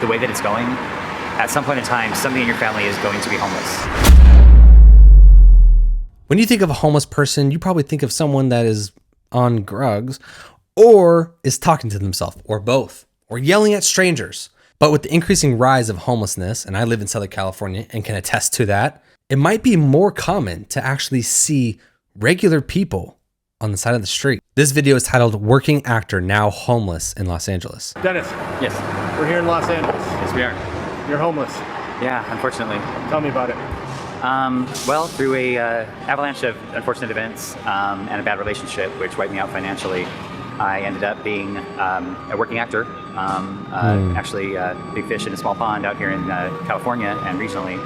The way that it's going, at some point in time, somebody in your family is going to be homeless. When you think of a homeless person, you probably think of someone that is on drugs or is talking to themselves, or both, or yelling at strangers. But with the increasing rise of homelessness, and I live in Southern California and can attest to that, it might be more common to actually see regular people on the side of the street. This video is titled "Working Actor Now Homeless in Los Angeles." Dennis. Yes. We're here in Los Angeles. Yes, we are. You're homeless. Yeah, unfortunately. Tell me about it. Well, through a avalanche of unfortunate events and a bad relationship, which wiped me out financially, I ended up being a working actor. Actually, big fish in a small pond out here in California, and regionally.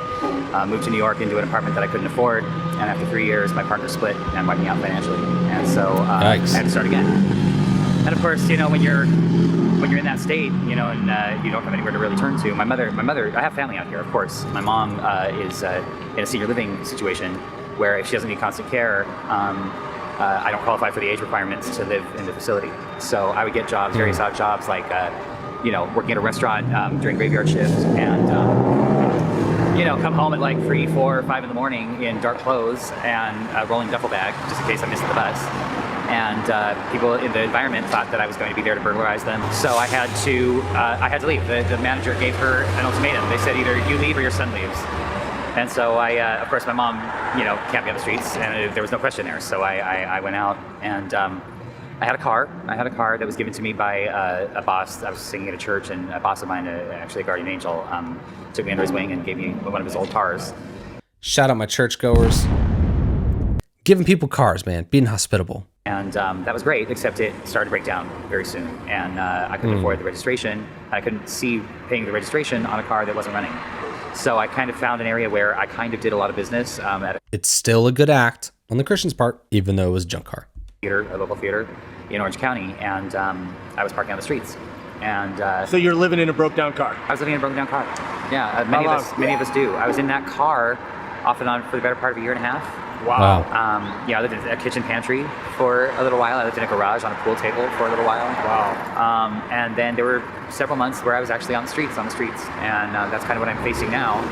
Moved to New York into an apartment that I couldn't afford, and after 3 years, my partner split and wiped me out financially. And so I had to start again. And of course, you know, when you're in that state, you know, and you don't have anywhere to really turn to. My mother, I have family out here, of course. My mom is in a senior living situation where if she doesn't need constant care, I don't qualify for the age requirements to live in the facility. So I would get jobs, various odd jobs, like, you know, working at a restaurant during graveyard shifts, and, you know, come home at like 3, 4, 5 in the morning in dark clothes and a rolling duffel bag, just in case I missed the bus. And people in the environment thought that I was going to be there to burglarize them. So I had to leave. The manager gave her an ultimatum. They said, either you leave or your son leaves. And so of course, my mom, you know, can't be on the streets, and there was no question there. So I went out, and I had a car. I had a car that was given to me by a boss. I was singing at a church, and a boss of mine, actually a guardian angel, took me under his wing and gave me one of his old cars. Shout out my churchgoers. Giving people cars, man. Being hospitable. And that was great, except it started to break down very soon. And I couldn't afford the registration. I couldn't see paying the registration on a car that wasn't running. So I kind of found an area where I kind of did a lot of business. It's still a good act on the Christian's part, even though it was a junk car. A local theater in Orange County, and I was parking on the streets. And so you're living in a broke down car? I was living in a broken down car. Yeah, many of us do. I was in that car off and on for the better part of a year and a half. Wow. Yeah, I lived in a kitchen pantry for a little while. I lived in a garage on a pool table for a little while. Wow. And then there were several months where I was actually on the streets. And that's kind of what I'm facing now,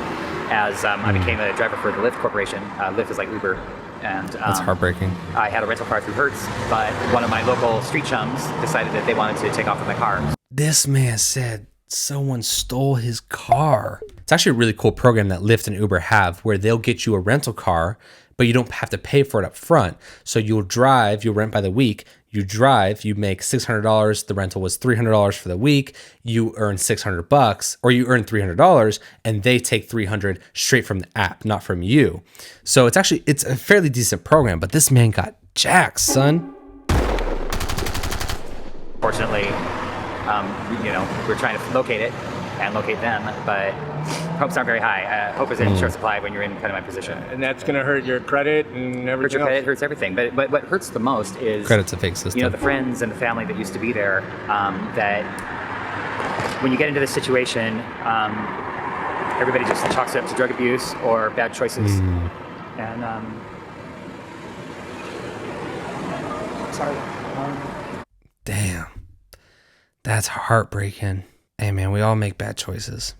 as I became a driver for the Lyft Corporation. Lyft is like Uber. And that's heartbreaking. I had a rental car through Hertz, but one of my local street chums decided that they wanted to take off with my car. This man said someone stole his car. It's actually a really cool program that Lyft and Uber have, where they'll get you a rental car, but you don't have to pay for it up front. So you'll rent by the week. You drive, you make $600. The rental was $300 for the week. You earn $600, or you earn $300, and they take $300 straight from the app, not from you. So it's a fairly decent program, but this man got jacked, son. Fortunately, you know, we're trying to locate it and locate them, but hopes aren't very high. Hope is in short supply when you're in kind of my position. And that's going to hurt your credit and everything. Hurts your credit, hurts everything. But what hurts the most is credit's a fake system. You know, the friends and the family that used to be there. That when you get into this situation, everybody just chalks it up to drug abuse or bad choices. And sorry. Damn, that's heartbreaking. Hey man, we all make bad choices.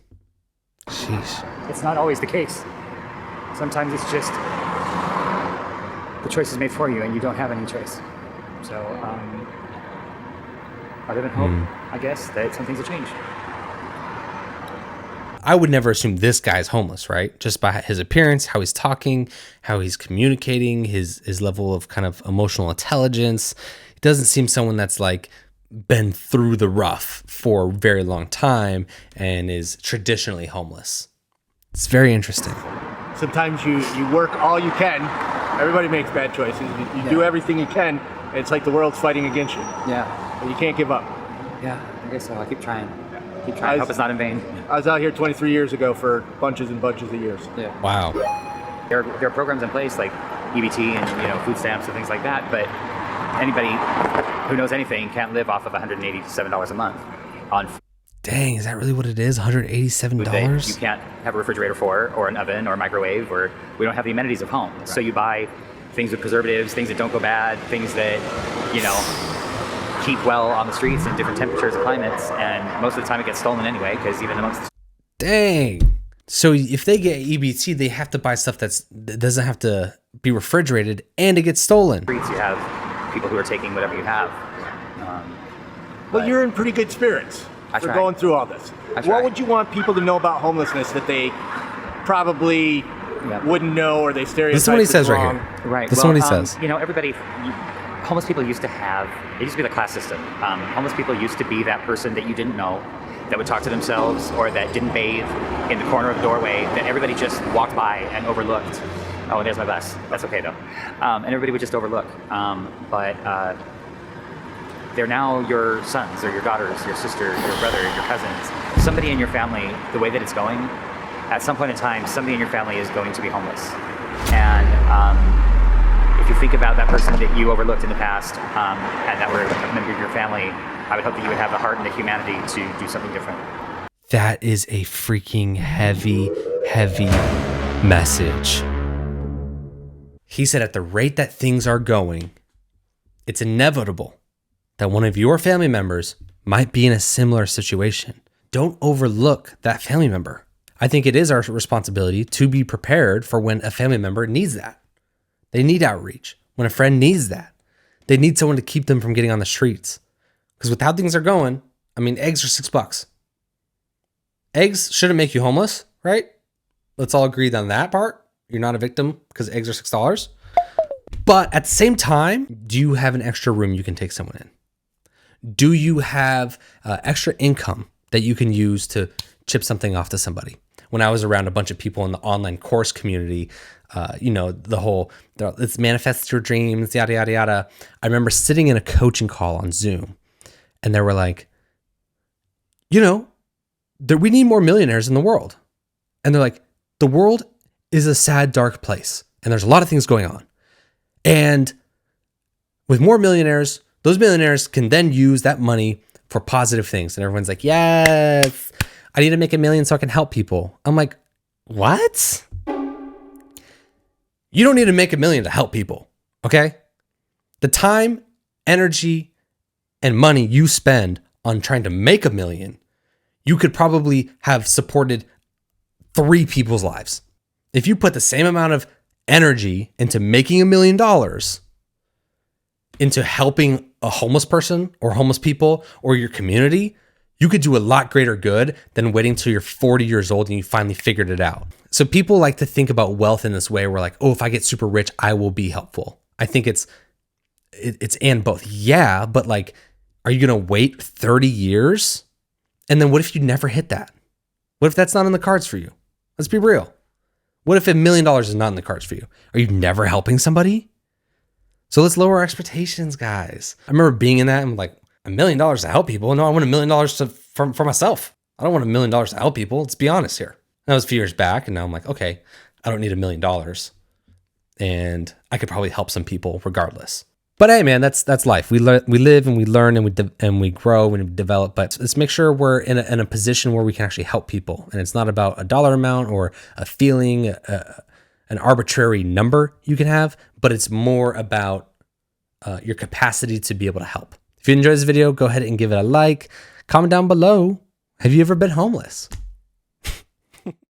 Sheesh. It's not always the case. Sometimes it's just the choice is made for you and you don't have any choice. So, other than hope, I guess, that some things will change. I would never assume this guy's homeless, right? Just by his appearance, how he's talking, how he's communicating, his level of kind of emotional intelligence. He doesn't seem someone that's like been through the rough for a very long time and is traditionally homeless. It's very interesting. Sometimes you work all you can. Everybody makes bad choices. You do everything you can. And it's like the world's fighting against you. Yeah. But you can't give up. Yeah, I guess so. I'll keep trying. Keep trying. Hope it's not in vain. I was out here 23 years ago for bunches and bunches of years. Yeah. Wow. There are programs in place like EBT and, you know, food stamps and things like that, but anybody who knows anything can't live off of $187 a month on. Dang, is that really what it is? $187? You can't have a refrigerator for, or an oven, or a microwave, or we don't have the amenities of home. Right. So you buy things with preservatives, things that don't go bad, things that, you know, keep well on the streets in different temperatures and climates, and most of the time it gets stolen anyway, because even amongst Dang. So if they get EBT, they have to buy stuff that doesn't have to be refrigerated, and it gets stolen. streets, you have people who are taking whatever you have. Well, you're in pretty good spirits I for try. going through all this. I try. What would you want people to know about homelessness that they probably wouldn't know, or they stereotype? This is what he says wrong? right here. Right. This is what he says. You know, homeless people used to have, it used to be the class system. Homeless people used to be that person that you didn't know, that would talk to themselves, or that didn't bathe in the corner of the doorway, that everybody just walked by and overlooked. Oh, there's my bus. That's okay though. And everybody would just overlook. But they're now your sons or your daughters, your sister, your brother, your cousins. Somebody in your family, the way that it's going, at some point in time, somebody in your family is going to be homeless. And if you think about that person that you overlooked in the past, and that were a member of your family, I would hope that you would have the heart and the humanity to do something different. That is a freaking heavy, heavy message. He said at the rate that things are going, it's inevitable that one of your family members might be in a similar situation. Don't overlook that family member. I think it is our responsibility to be prepared for when a family member needs that. They need outreach. When a friend needs that, they need someone to keep them from getting on the streets. Because with how things are going, I mean, eggs are $6. Eggs shouldn't make you homeless, right? Let's all agree on that part. You're not a victim because eggs are $6. But at the same time, do you have an extra room you can take someone in? Do you have extra income that you can use to chip something off to somebody? When I was around a bunch of people in the online course community, the whole, let's manifest your dreams, yada, yada, yada. I remember sitting in a coaching call on Zoom, and they were like, we need more millionaires in the world. And they're like, the world is a sad, dark place, and there's a lot of things going on. And with more millionaires, those millionaires can then use that money for positive things. And everyone's like, yes, I need to make $1 million so I can help people. I'm like, what? You don't need to make $1 million to help people, okay? The time, energy, and money you spend on trying to make $1 million, you could probably have supported 3 people's lives. If you put the same amount of energy into making $1 million, into helping a homeless person or homeless people or your community, you could do a lot greater good than waiting till you're 40 years old and you finally figured it out. So people like to think about wealth in this way. We're like, oh, if I get super rich, I will be helpful. I think it's and both. Yeah, but like, are you going to wait 30 years? And then what if you never hit that? What if that's not in the cards for you? Let's be real. What if $1 million is not in the cards for you? Are you never helping somebody? So let's lower our expectations, guys. I remember being in that and like, $1 million to help people. No, I want $1 million for myself. I don't want $1 million to help people. Let's be honest here. That was a few years back, and now I'm like, okay, I don't need $1 million, and I could probably help some people regardless. But hey, man, that's life. We live and we learn and we grow and we develop. But let's make sure we're in a position where we can actually help people, and it's not about a dollar amount or a feeling, an arbitrary number you can have, but it's more about your capacity to be able to help. If you enjoyed this video, go ahead and give it a like. Comment down below. Have you ever been homeless?